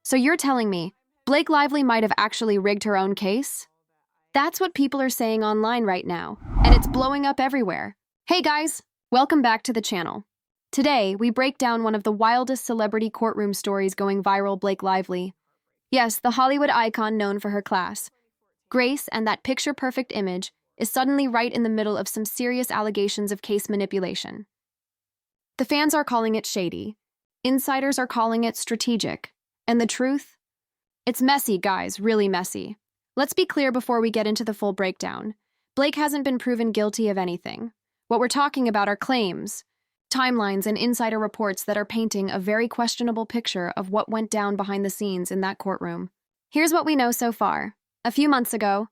So you're telling me Blake Lively might have actually rigged her own case? That's what people are saying online right now, and it's blowing up everywhere. Hey guys, welcome back to the channel. Today, we break down one of the wildest celebrity courtroom stories going viral, Blake Lively. Yes, the Hollywood icon known for her class, grace, and that picture-perfect image is suddenly right in the middle of some serious allegations of case manipulation. The fans are calling it shady. Insiders are calling it strategic. And the truth? It's messy, guys, really messy. Let's be clear before we get into the full breakdown. Blake hasn't been proven guilty of anything. What we're talking about are claims, timelines, and insider reports that are painting a very questionable picture of what went down behind the scenes in that courtroom. Here's what we know so far. A few months ago,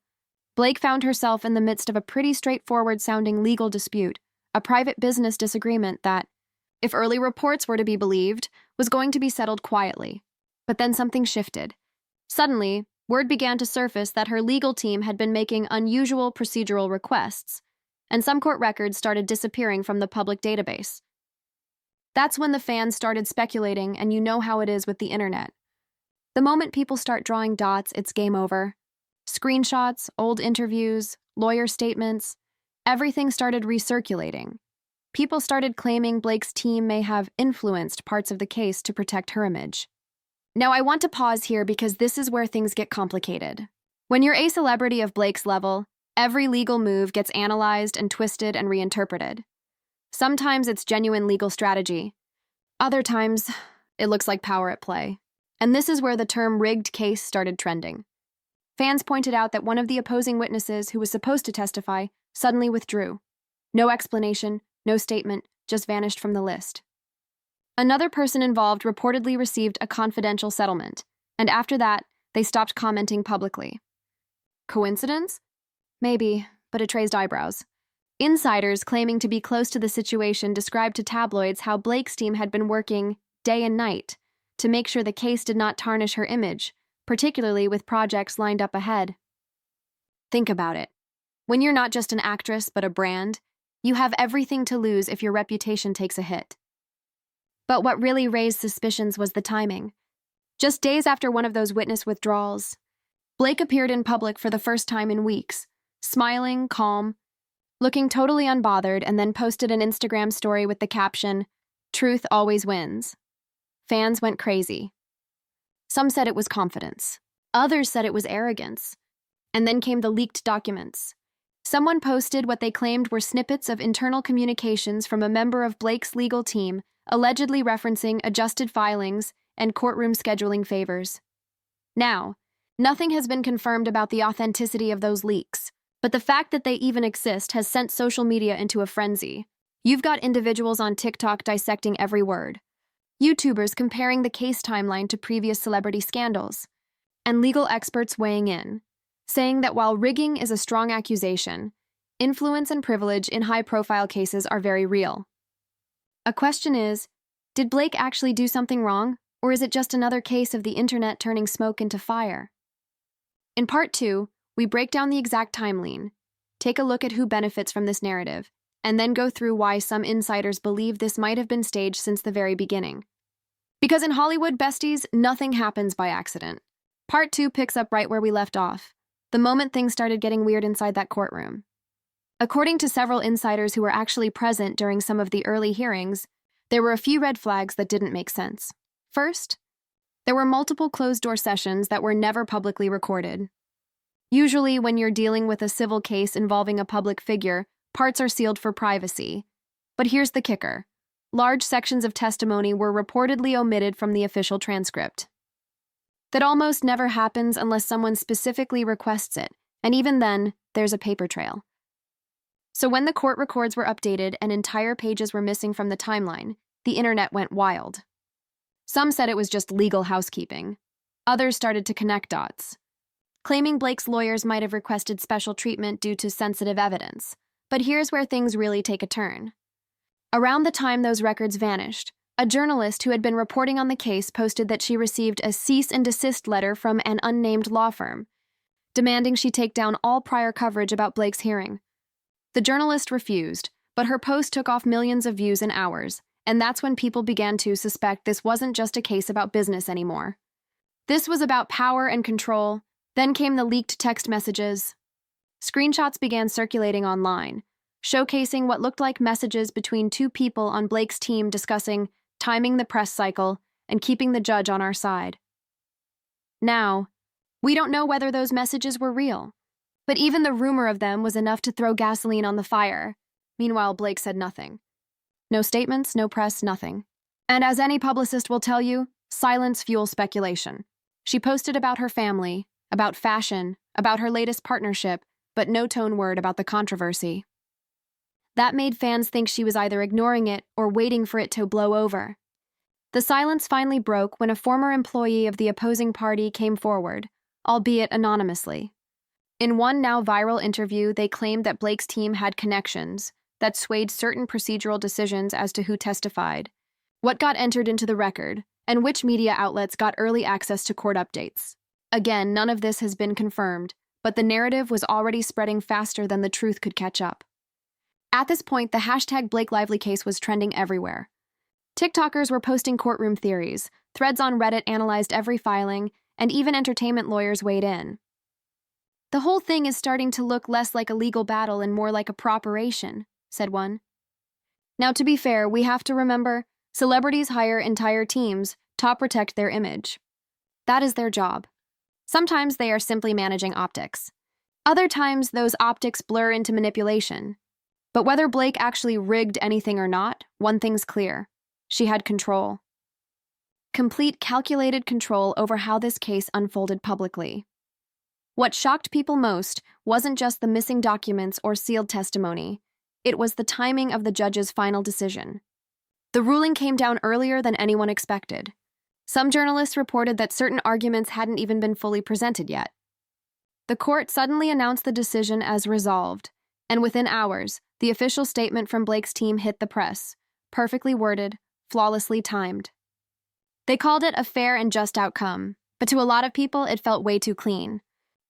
Blake found herself in the midst of a pretty straightforward-sounding legal dispute, a private business disagreement that, if early reports were to be believed, was going to be settled quietly. But then something shifted. Suddenly, word began to surface that her legal team had been making unusual procedural requests, and some court records started disappearing from the public database. That's when the fans started speculating, and you know how it is with the internet. The moment people start drawing dots, it's game over. Screenshots, old interviews, lawyer statements, everything started recirculating. People started claiming Blake's team may have influenced parts of the case to protect her image. Now, I want to pause here because this is where things get complicated. When you're a celebrity of Blake's level, every legal move gets analyzed and twisted and reinterpreted. Sometimes it's genuine legal strategy. Other times, it looks like power at play. And this is where the term rigged case started trending. Fans pointed out that one of the opposing witnesses who was supposed to testify suddenly withdrew. No explanation, no statement, just vanished from the list. Another person involved reportedly received a confidential settlement, and after that, they stopped commenting publicly. Coincidence? Maybe, but it raised eyebrows. Insiders claiming to be close to the situation described to tabloids how Blake's team had been working day and night to make sure the case did not tarnish her image, particularly with projects lined up ahead. Think about it. When you're not just an actress but a brand, you have everything to lose if your reputation takes a hit. But what really raised suspicions was the timing. Just days after one of those witness withdrawals, Blake appeared in public for the first time in weeks, smiling, calm, looking totally unbothered, and then posted an Instagram story with the caption, "Truth always wins." Fans went crazy. Some said it was confidence. Others said it was arrogance. And then came the leaked documents. Someone posted what they claimed were snippets of internal communications from a member of Blake's legal team, allegedly referencing adjusted filings and courtroom scheduling favors. Now, nothing has been confirmed about the authenticity of those leaks, but the fact that they even exist has sent social media into a frenzy. You've got individuals on TikTok dissecting every word, YouTubers comparing the case timeline to previous celebrity scandals, and legal experts weighing in, saying that while rigging is a strong accusation, influence and privilege in high-profile cases are very real. A question is, did Blake actually do something wrong, or is it just another case of the internet turning smoke into fire? In part 2, we break down the exact timeline, take a look at who benefits from this narrative, and then go through why some insiders believe this might have been staged since the very beginning. Because in Hollywood, besties, nothing happens by accident. Part 2 picks up right where we left off, the moment things started getting weird inside that courtroom. According to several insiders who were actually present during some of the early hearings, there were a few red flags that didn't make sense. First, there were multiple closed-door sessions that were never publicly recorded. Usually, when you're dealing with a civil case involving a public figure, parts are sealed for privacy. But here's the kicker. Large sections of testimony were reportedly omitted from the official transcript. That almost never happens unless someone specifically requests it, and even then, there's a paper trail. So when the court records were updated and entire pages were missing from the timeline, the internet went wild. Some said it was just legal housekeeping. Others started to connect dots, claiming Blake's lawyers might have requested special treatment due to sensitive evidence. But here's where things really take a turn. Around the time those records vanished, a journalist who had been reporting on the case posted that she received a cease and desist letter from an unnamed law firm, demanding she take down all prior coverage about Blake's hearing. The journalist refused, but her post took off millions of views in hours, and that's when people began to suspect this wasn't just a case about business anymore. This was about power and control. Then came the leaked text messages. Screenshots began circulating online, showcasing what looked like messages between two people on Blake's team discussing timing the press cycle and keeping the judge on our side. Now, we don't know whether those messages were real, but even the rumor of them was enough to throw gasoline on the fire. Meanwhile, Blake said nothing. No statements, no press, nothing. And as any publicist will tell you, silence fuels speculation. She posted about her family, about fashion, about her latest partnership, but no tone word about the controversy. That made fans think she was either ignoring it or waiting for it to blow over. The silence finally broke when a former employee of the opposing party came forward, albeit anonymously. In one now viral interview, they claimed that Blake's team had connections that swayed certain procedural decisions as to who testified, what got entered into the record, and which media outlets got early access to court updates. Again, none of this has been confirmed, but the narrative was already spreading faster than the truth could catch up. At this point, the hashtag Blake Lively case was trending everywhere. TikTokers were posting courtroom theories, threads on Reddit analyzed every filing, and even entertainment lawyers weighed in. The whole thing is starting to look less like a legal battle and more like a properation, said one. Now, to be fair, we have to remember, celebrities hire entire teams to protect their image. That is their job. Sometimes they are simply managing optics. Other times, those optics blur into manipulation. But whether Blake actually rigged anything or not, one thing's clear. She had control. Complete calculated control over how this case unfolded publicly. What shocked people most wasn't just the missing documents or sealed testimony. It was the timing of the judge's final decision. The ruling came down earlier than anyone expected. Some journalists reported that certain arguments hadn't even been fully presented yet. The court suddenly announced the decision as resolved, and within hours, the official statement from Blake's team hit the press, perfectly worded, flawlessly timed. They called it a fair and just outcome, but to a lot of people it felt way too clean,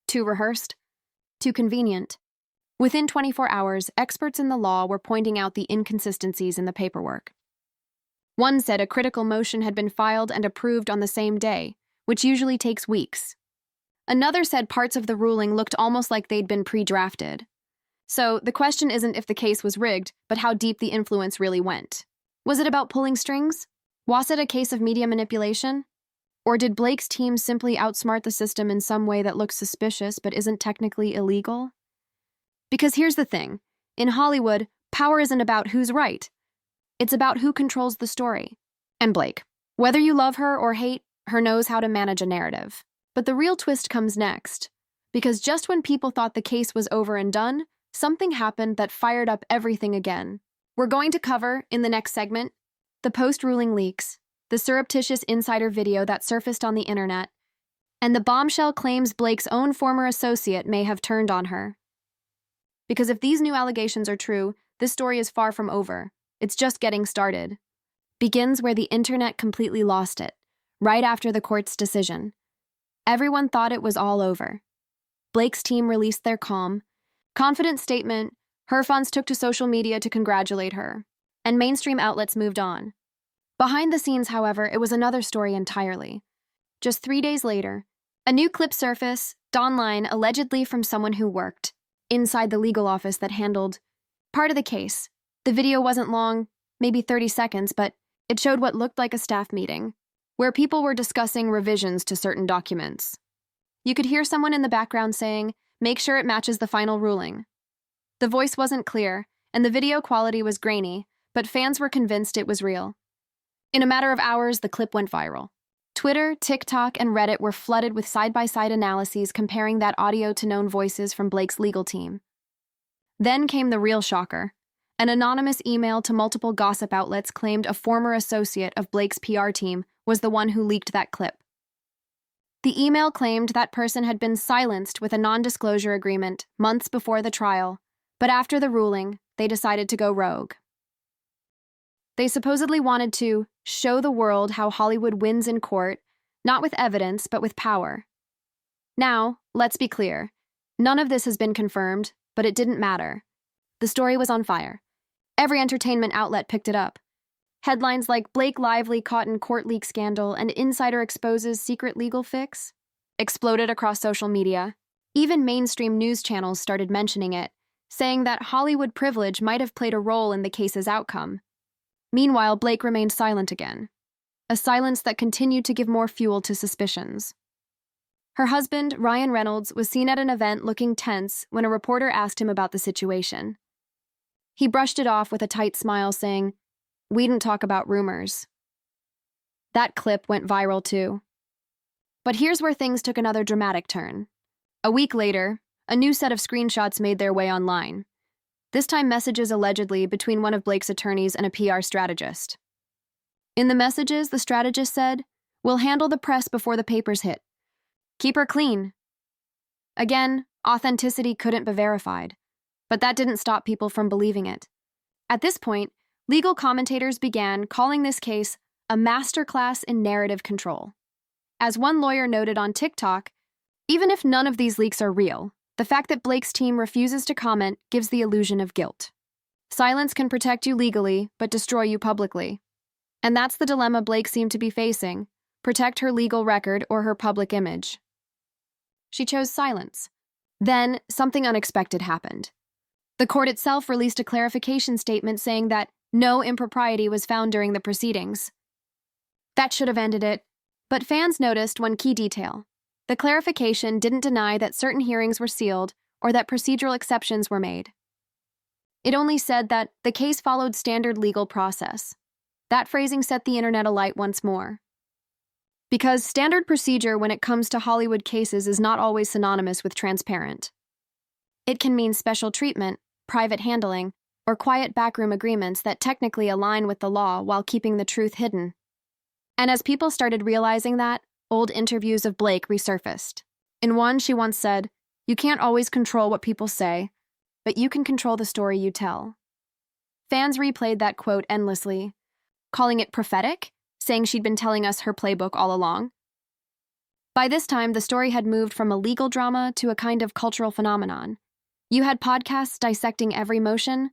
too rehearsed, too convenient. Within 24 hours, experts in the law were pointing out the inconsistencies in the paperwork. One said a critical motion had been filed and approved on the same day, which usually takes weeks. Another said parts of the ruling looked almost like they'd been pre-drafted. So the question isn't if the case was rigged, but how deep the influence really went. Was it about pulling strings? Was it a case of media manipulation? Or did Blake's team simply outsmart the system in some way that looks suspicious but isn't technically illegal? Because here's the thing. In Hollywood, power isn't about who's right. It's about who controls the story. And Blake, whether you love her or hate her, knows how to manage a narrative. But the real twist comes next. Because just when people thought the case was over and done, something happened that fired up everything again. We're going to cover, in the next segment, the post-ruling leaks, the surreptitious insider video that surfaced on the internet, and the bombshell claims Blake's own former associate may have turned on her. Because if these new allegations are true, this story is far from over. It's just getting started. Begins where the internet completely lost it, right after the court's decision. Everyone thought it was all over. Blake's team released their calm, confident statement. Her fans took to social media to congratulate her, and mainstream outlets moved on. Behind the scenes, however, it was another story entirely. Just 3 days later, a new clip surfaced online, allegedly from someone who worked inside the legal office that handled part of the case. The video wasn't long, maybe 30 seconds, but it showed what looked like a staff meeting, where people were discussing revisions to certain documents. You could hear someone in the background saying, "Make sure it matches the final ruling." The voice wasn't clear, and the video quality was grainy, but fans were convinced it was real. In a matter of hours, the clip went viral. Twitter, TikTok, and Reddit were flooded with side-by-side analyses comparing that audio to known voices from Blake's legal team. Then came the real shocker. An anonymous email to multiple gossip outlets claimed a former associate of Blake's PR team was the one who leaked that clip. The email claimed that person had been silenced with a non-disclosure agreement months before the trial, but after the ruling, they decided to go rogue. They supposedly wanted to show the world how Hollywood wins in court, not with evidence, but with power. Now, let's be clear. None of this has been confirmed, but it didn't matter. The story was on fire. Every entertainment outlet picked it up. Headlines like Blake Lively caught in court leak scandal and insider exposes secret legal fix exploded across social media. Even mainstream news channels started mentioning it, saying that Hollywood privilege might have played a role in the case's outcome. Meanwhile, Blake remained silent again, a silence that continued to give more fuel to suspicions. Her husband, Ryan Reynolds, was seen at an event looking tense when a reporter asked him about the situation. He brushed it off with a tight smile, saying, "We didn't talk about rumors." That clip went viral too. But here's where things took another dramatic turn. A week later, a new set of screenshots made their way online. This time messages allegedly between one of Blake's attorneys and a PR strategist. In the messages, the strategist said, "We'll handle the press before the papers hit. Keep her clean." Again, authenticity couldn't be verified, but that didn't stop people from believing it. At this point, legal commentators began calling this case a masterclass in narrative control. As one lawyer noted on TikTok, even if none of these leaks are real, the fact that Blake's team refuses to comment gives the illusion of guilt. Silence can protect you legally, but destroy you publicly. And that's the dilemma Blake seemed to be facing: protect her legal record or her public image. She chose silence. Then, something unexpected happened. The court itself released a clarification statement saying that no impropriety was found during the proceedings. That should have ended it, but fans noticed one key detail. The clarification didn't deny that certain hearings were sealed or that procedural exceptions were made. It only said that the case followed standard legal process. That phrasing set the internet alight once more. Because standard procedure when it comes to Hollywood cases is not always synonymous with transparent. It can mean special treatment, private handling, or quiet backroom agreements that technically align with the law while keeping the truth hidden. And as people started realizing that, old interviews of Blake resurfaced. In one, she once said, "You can't always control what people say, but you can control the story you tell." Fans replayed that quote endlessly, calling it prophetic, saying she'd been telling us her playbook all along. By this time, the story had moved from a legal drama to a kind of cultural phenomenon. You had podcasts dissecting every motion,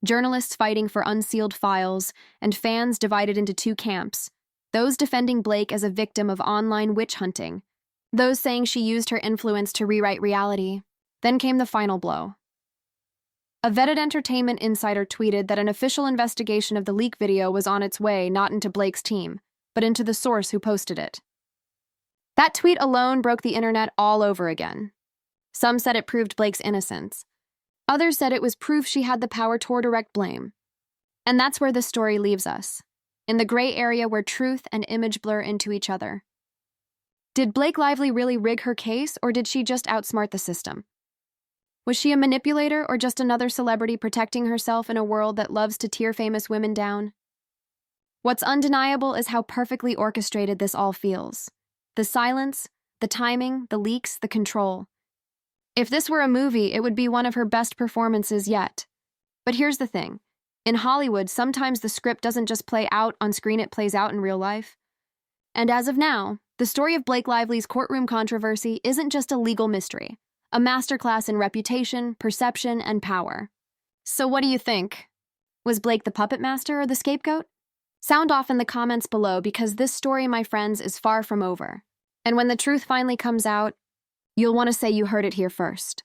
journalists fighting for unsealed files, and fans divided into two camps: those defending Blake as a victim of online witch hunting, those saying she used her influence to rewrite reality. Then came the final blow. A vetted entertainment insider tweeted that an official investigation of the leak video was on its way not into Blake's team, but into the source who posted it. That tweet alone broke the internet all over again. Some said it proved Blake's innocence. Others said it was proof she had the power to direct blame. And that's where this story leaves us, in the gray area where truth and image blur into each other. Did Blake Lively really rig her case, or did she just outsmart the system? Was she a manipulator or just another celebrity protecting herself in a world that loves to tear famous women down? What's undeniable is how perfectly orchestrated this all feels. The silence, the timing, the leaks, the control. If this were a movie, it would be one of her best performances yet. But here's the thing. In Hollywood, sometimes the script doesn't just play out on screen, it plays out in real life. And as of now, the story of Blake Lively's courtroom controversy isn't just a legal mystery, a masterclass in reputation, perception, and power. So what do you think? Was Blake the puppet master or the scapegoat? Sound off in the comments below, because this story, my friends, is far from over. And when the truth finally comes out, you'll want to say you heard it here first.